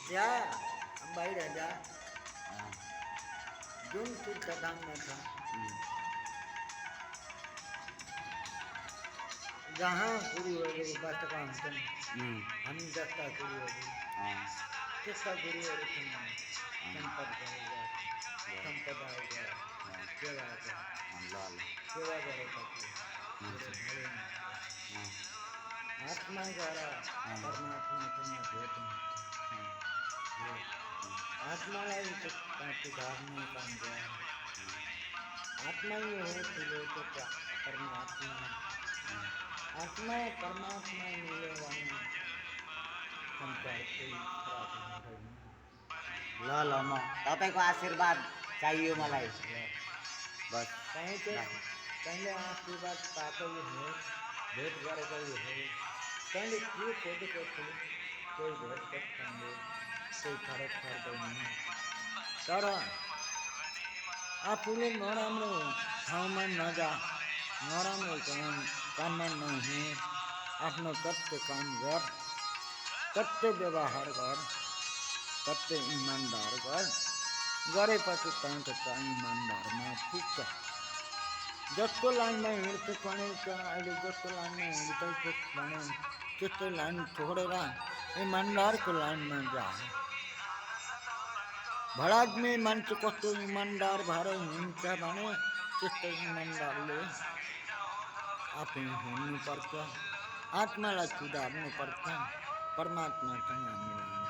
जा अंबाई राजा हाँ, जून तीर्थधाम में था जहाँ गुरु बात का हम दत्ता गुरु हाँ, किसका गुरु और हाँ, संपदाएगा हाँ, सेवा का लाल, सेवा करेगा हाँ, आत्मा द्वारा परमात्मा तुम्हें भेट आत्मा लाई तो सुधारने काम गया आत्मा ही हो फिर तो परमात्मा आत्मा परमात्मा मिले वाले संसार कोई खराब नहीं रही ल म तपाईँको आशीर्वाद चाहियो मलाई बस पहले आशीर्वाद पाते ही है भेंट गरेको है पहले के खोजेको छु कोही भेट सक्छन् कोही फरक पर्दैन तर आफूले नराम्रो ठाउँमा नजा नराम्रो काममा नहिँड आफ्नो सत्य काम गर सत्य व्यवहार गर सत्य इमान्दार गरेपछि त इमान्दारमा पुग्छ जस्तो लाइनमा हिँड्छ भने अहिले जस्तो लाइनमा हिँड्दैछ भने त्यस्तै लाइन छोडेर इमान्दारको लाइनमा जा भडादमी मान्छे कस्तो इमान्दार भएर हिँड्छ भने त्यस्तै इमान्दारले आफै हिँड्नुपर्छ आत्मालाई सुधार्नुपर्छ परमात्मासँग मिलाउनु